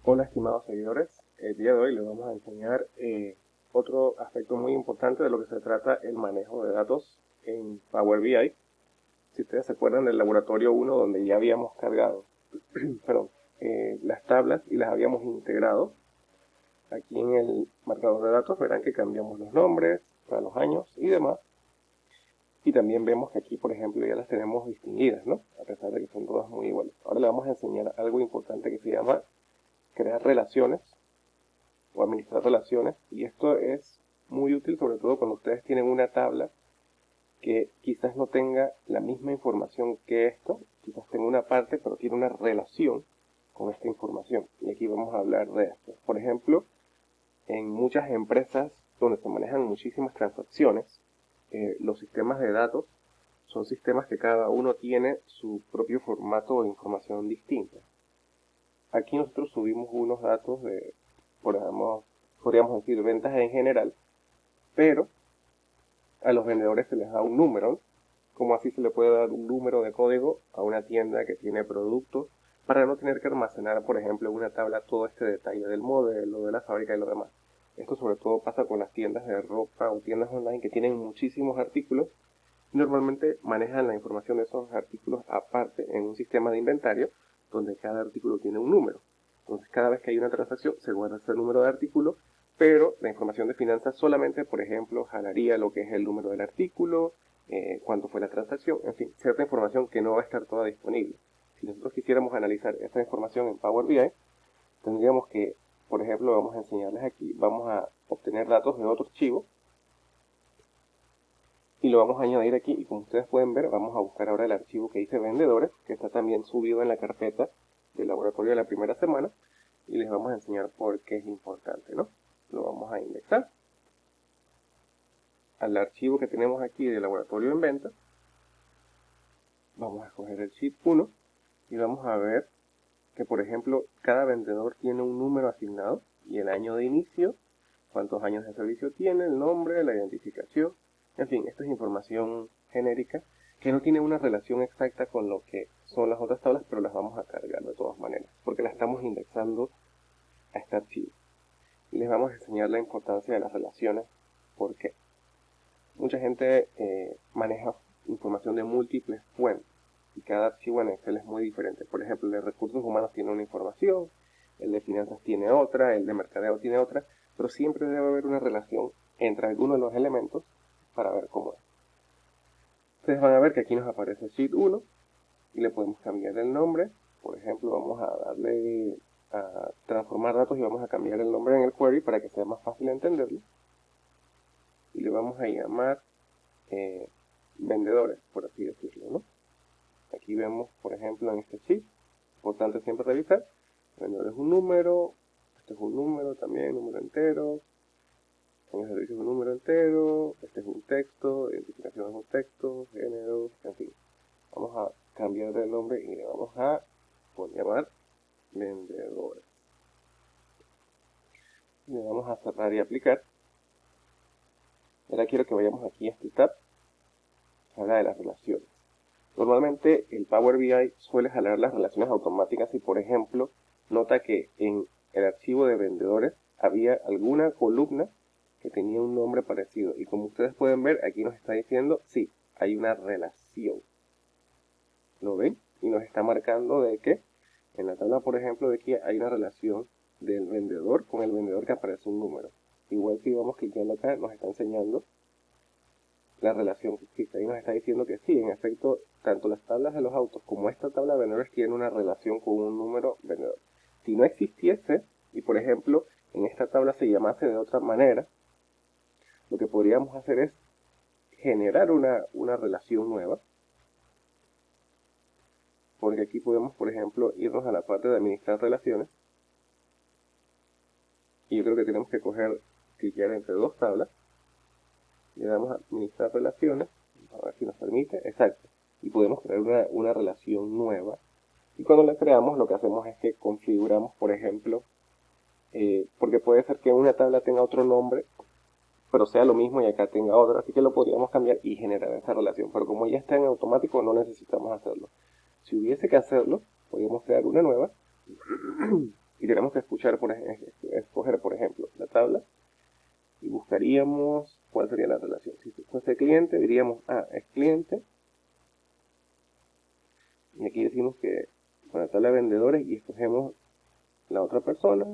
Hola estimados seguidores, el día de hoy les vamos a enseñar otro aspecto muy importante de lo que se trata el manejo de datos en Power BI. Si ustedes se acuerdan del laboratorio 1 donde ya habíamos cargado las tablas y las habíamos integrado, aquí en el marcador de datos verán que cambiamos los nombres para los años y demás. Y también vemos que aquí, por ejemplo, ya las tenemos distinguidas, ¿no? A pesar de que son todas muy iguales. Ahora le vamos a enseñar algo importante que se llama crear relaciones o administrar relaciones. Y esto es muy útil, sobre todo cuando ustedes tienen una tabla que quizás no tenga la misma información que esto. Quizás tenga una parte, pero tiene una relación con esta información. Y aquí vamos a hablar de esto. Por ejemplo, en muchas empresas donde se manejan muchísimas transacciones, los sistemas de datos son sistemas que cada uno tiene su propio formato de información distinta. Aquí nosotros subimos unos datos de, podríamos decir, ventas en general, pero a los vendedores se les da un número, como así se le puede dar un número de código a una tienda que tiene productos, para no tener que almacenar, por ejemplo, en una tabla todo este detalle del modelo, de la fábrica y lo demás. Esto sobre todo pasa con las tiendas de ropa o tiendas online que tienen muchísimos artículos. Normalmente manejan la información de esos artículos aparte en un sistema de inventario donde cada artículo tiene un número. Entonces cada vez que hay una transacción se guarda ese número de artículo, pero la información de finanzas solamente, por ejemplo, jalaría lo que es el número del artículo, cuánto fue la transacción, en fin, cierta información que no va a estar toda disponible. Si nosotros quisiéramos analizar esta información en Power BI, tendríamos que, por ejemplo, vamos a enseñarles aquí, vamos a obtener datos de otro archivo y lo vamos a añadir aquí, y como ustedes pueden ver, vamos a buscar ahora el archivo que dice vendedores, que está también subido en la carpeta del laboratorio de la primera semana, y les vamos a enseñar por qué es importante, ¿no? Lo vamos a indexar al archivo que tenemos aquí del laboratorio en venta. Vamos a escoger el sheet 1 y vamos a ver que, por ejemplo, cada vendedor tiene un número asignado y el año de inicio, cuántos años de servicio tiene, el nombre, la identificación. En fin, esto es información genérica que no tiene una relación exacta con lo que son las otras tablas, pero las vamos a cargar de todas maneras, porque las estamos indexando a este archivo. Y les vamos a enseñar la importancia de las relaciones, porque mucha gente maneja información de múltiples fuentes, y cada archivo en Excel es muy diferente. Por ejemplo, el de recursos humanos tiene una información, el de finanzas tiene otra, el de mercadeo tiene otra, pero siempre debe haber una relación entre algunos de los elementos para ver cómo es. Ustedes van a ver que aquí nos aparece Sheet 1 y le podemos cambiar el nombre. Por ejemplo, vamos a darle a transformar datos y vamos a cambiar el nombre en el query para que sea más fácil entenderlo. Y le vamos a llamar vendedores, por así decirlo, ¿no? Aquí vemos, por ejemplo, en este sheet, importante siempre revisar, vendedor es un número, este es un número también, número entero, en el servicio es un número entero, este es un texto, identificación es un texto, género, en fin. Vamos a cambiar el nombre y le vamos a llamar vendedores. Le vamos a cerrar y aplicar. Ahora quiero que vayamos aquí a este tab, que habla de las relaciones. Normalmente el Power BI suele jalar las relaciones automáticas y, por ejemplo, nota que en el archivo de vendedores había alguna columna que tenía un nombre parecido. Y como ustedes pueden ver, aquí nos está diciendo, sí, hay una relación. ¿Lo ven? Y nos está marcando de que en la tabla, por ejemplo, de aquí hay una relación del vendedor con el vendedor que aparece un número. Igual si vamos clicando acá, nos está enseñando la relación que existe. Ahí nos está diciendo que sí, en efecto, tanto las tablas de los autos como esta tabla de vendedores tienen una relación con un número vendedor. Si no existiese, y por ejemplo, en esta tabla se llamase de otra manera, lo que podríamos hacer es generar una relación nueva. Porque aquí podemos, por ejemplo, irnos a la parte de administrar relaciones. Y yo creo que tenemos que clicar entre dos tablas. Le damos a administrar relaciones, a ver si nos permite, exacto, y podemos crear una relación nueva, y cuando la creamos lo que hacemos es que configuramos, por ejemplo, porque puede ser que una tabla tenga otro nombre, pero sea lo mismo y acá tenga otro, así que lo podríamos cambiar y generar esa relación, pero como ya está en automático no necesitamos hacerlo. Si hubiese que hacerlo, podríamos crear una nueva y tenemos que escoger, por ejemplo, la tabla y buscaríamos cuál sería la relación. Si fuese cliente, diríamos, es cliente. Y aquí decimos que con la tabla de vendedores y escogemos la otra persona.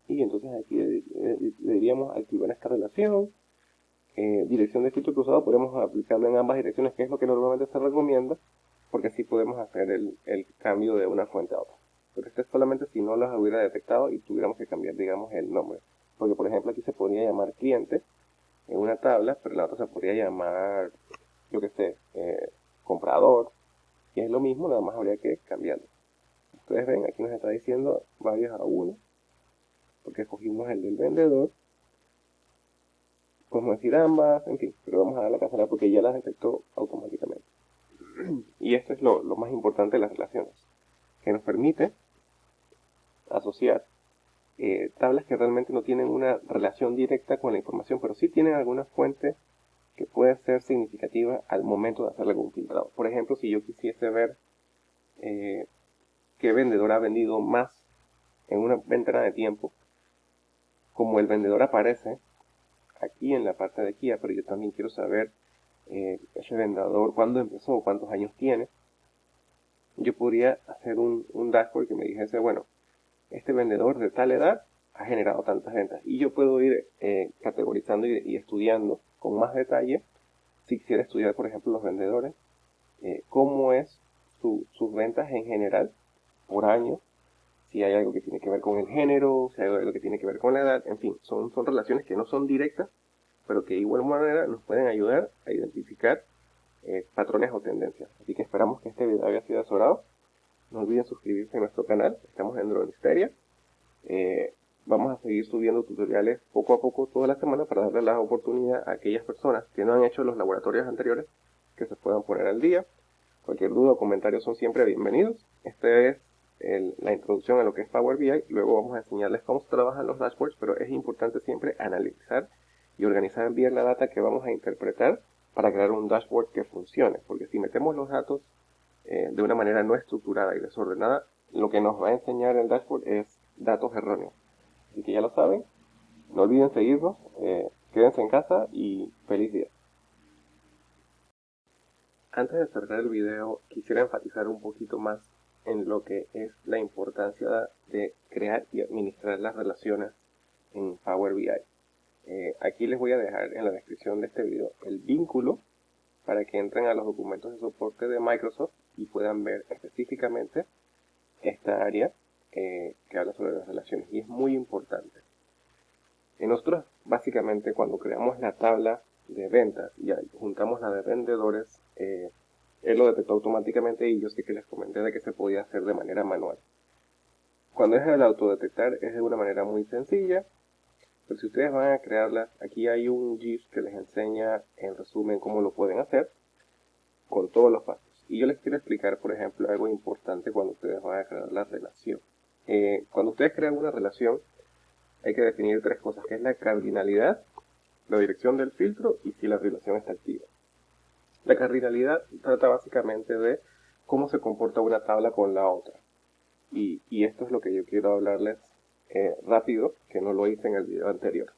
Y entonces aquí le diríamos activar esta relación. Dirección de filtro cruzado podemos aplicarlo en ambas direcciones, que es lo que normalmente se recomienda, porque así podemos hacer el cambio de una fuente a otra. Pero esto es solamente si no las hubiera detectado y tuviéramos que cambiar, digamos, el nombre. Porque, por ejemplo, aquí se podría llamar cliente en una tabla, pero en la otra se podría llamar, yo que sé, comprador, y es lo mismo, nada más habría que cambiarlo. Ustedes ven, aquí nos está diciendo varios a uno, porque escogimos el del vendedor. Podemos decir ambas, en fin, pero vamos a dar la cancelar porque ya las detectó automáticamente. Y esto es lo más importante de las relaciones, que nos permite asociar tablas que realmente no tienen una relación directa con la información, pero sí tienen alguna fuente que puede ser significativa al momento de hacer algún filtrado. Por ejemplo, si yo quisiese ver qué vendedor ha vendido más en una ventana de tiempo, como el vendedor aparece aquí en la parte de Kia, pero yo también quiero saber ese vendedor cuándo empezó, cuántos años tiene, yo podría hacer un dashboard que me dijese, bueno, este vendedor de tal edad ha generado tantas ventas. Y yo puedo ir categorizando y estudiando con más detalle, si quisiera estudiar, por ejemplo, los vendedores, cómo es sus ventas en general por año, si hay algo que tiene que ver con el género, si hay algo que tiene que ver con la edad, en fin, son relaciones que no son directas, pero que de igual manera nos pueden ayudar a identificar patrones o tendencias. Así que esperamos que este video haya sido de su agrado. No olviden suscribirse a nuestro canal, estamos en Dronisteria. Vamos a seguir subiendo tutoriales poco a poco toda la semana para darle la oportunidad a aquellas personas que no han hecho los laboratorios anteriores que se puedan poner al día. Cualquier duda o comentario son siempre bienvenidos. Esta es la introducción a lo que es Power BI. Luego vamos a enseñarles cómo se trabajan los dashboards, pero es importante siempre analizar y organizar bien la data que vamos a interpretar para crear un dashboard que funcione. Porque si metemos los datos de una manera no estructurada y desordenada, lo que nos va a enseñar el dashboard es datos erróneos. Así que ya lo saben, no olviden seguirnos, quédense en casa y feliz día. Antes de cerrar el video, quisiera enfatizar un poquito más en lo que es la importancia de crear y administrar las relaciones en Power BI. Aquí les voy a dejar en la descripción de este video el vínculo para que entren a los documentos de soporte de Microsoft y puedan ver específicamente esta área que habla sobre las relaciones. Y es muy importante. Nosotros básicamente cuando creamos la tabla de ventas y juntamos la de vendedores, él lo detectó automáticamente y yo sé que les comenté de que se podía hacer de manera manual. Cuando es el autodetectar es de una manera muy sencilla, pero si ustedes van a crearlas, aquí hay un GIF que les enseña en resumen cómo lo pueden hacer con todos los pasos. Y yo les quiero explicar, por ejemplo, algo importante cuando ustedes van a crear la relación. Cuando ustedes crean una relación, hay que definir tres cosas, que es la cardinalidad, la dirección del filtro y si la relación está activa. La cardinalidad trata básicamente de cómo se comporta una tabla con la otra. Y esto es lo que yo quiero hablarles rápido, que no lo hice en el video anterior.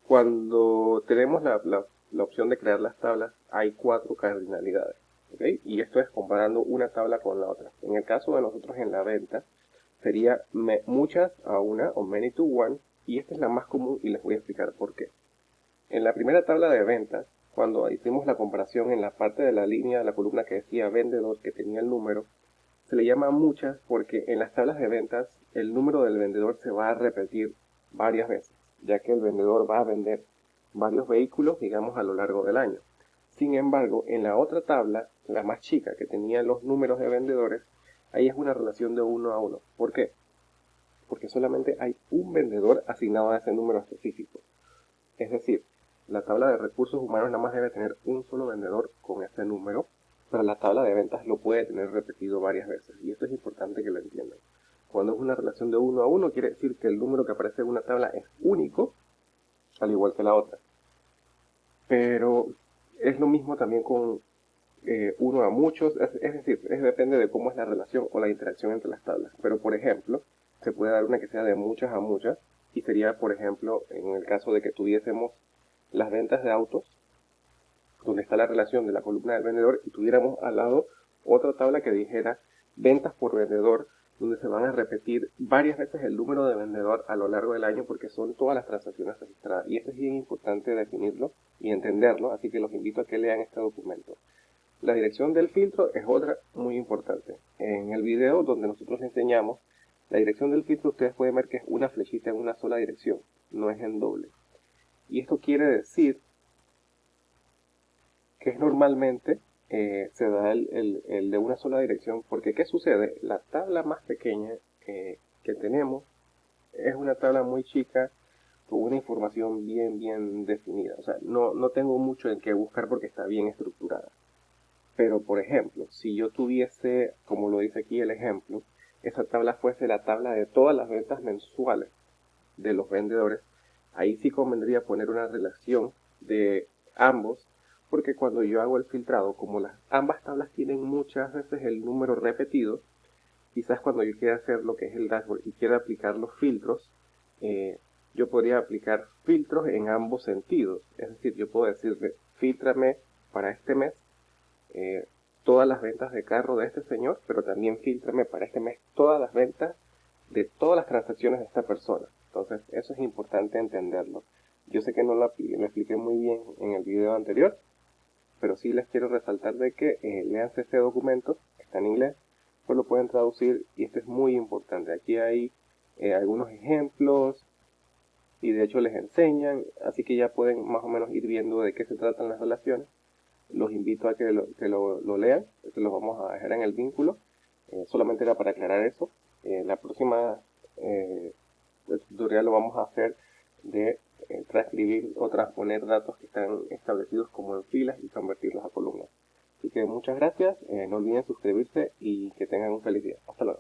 Cuando tenemos la opción de crear las tablas, hay 4 cardinalidades. ¿Okay? Y esto es comparando una tabla con la otra. En el caso de nosotros en la venta, sería muchas a una o many to one, y esta es la más común y les voy a explicar por qué. En la primera tabla de ventas, cuando hicimos la comparación en la parte de la línea de la columna que decía vendedor, que tenía el número, se le llama muchas porque en las tablas de ventas el número del vendedor se va a repetir varias veces, ya que el vendedor va a vender varios vehículos, digamos, a lo largo del año. Sin embargo, en la otra tabla, la más chica, que tenía los números de vendedores, ahí es una relación de 1 a 1. ¿Por qué? Porque solamente hay un vendedor asignado a ese número específico. Es decir, la tabla de recursos humanos nada más debe tener un solo vendedor con ese número, pero la tabla de ventas lo puede tener repetido varias veces. Y esto es importante que lo entiendan. Cuando es una relación de 1 a 1, quiere decir que el número que aparece en una tabla es único, al igual que la otra. Pero es lo mismo también con uno a muchos, es decir, depende de cómo es la relación o la interacción entre las tablas. Pero por ejemplo, se puede dar una que sea de muchas a muchas, y sería, por ejemplo, en el caso de que tuviésemos las ventas de autos, donde está la relación de la columna del vendedor, y tuviéramos al lado otra tabla que dijera ventas por vendedor, donde se van a repetir varias veces el número de vendedor a lo largo del año, porque son todas las transacciones registradas. Y esto es bien importante definirlo y entenderlo, así que los invito a que lean este documento. La dirección del filtro es otra muy importante. En el video donde nosotros les enseñamos, la dirección del filtro ustedes pueden ver que es una flechita en una sola dirección, no es en doble. Y esto quiere decir que es normalmente se da el de una sola dirección, porque ¿qué sucede? La tabla más pequeña que tenemos es una tabla muy chica con una información bien definida. O sea, no tengo mucho en qué buscar porque está bien estructurada. Pero, por ejemplo, si yo tuviese, como lo dice aquí el ejemplo, esa tabla fuese la tabla de todas las ventas mensuales de los vendedores, ahí sí convendría poner una relación de ambos, porque cuando yo hago el filtrado, como ambas tablas tienen muchas veces el número repetido, quizás cuando yo quiera hacer lo que es el dashboard y quiera aplicar los filtros, yo podría aplicar filtros en ambos sentidos. Es decir, yo puedo decirle, filtrame para este mes todas las ventas de carro de este señor, pero también filtrame para este mes todas las ventas de todas las transacciones de esta persona. Entonces, eso es importante entenderlo. Yo sé que no lo expliqué muy bien en el video anterior, pero sí les quiero resaltar de que lean este documento, está en inglés, pues lo pueden traducir y esto es muy importante. Aquí hay algunos ejemplos y de hecho les enseñan, así que ya pueden más o menos ir viendo de qué se tratan las relaciones. Los invito a que lo lean, se los vamos a dejar en el vínculo, solamente era para aclarar eso. La próxima tutorial lo vamos a hacer de transcribir o transponer datos que están establecidos como en filas y convertirlos a columnas. Así que muchas gracias, no olviden suscribirse y que tengan un feliz día. Hasta luego.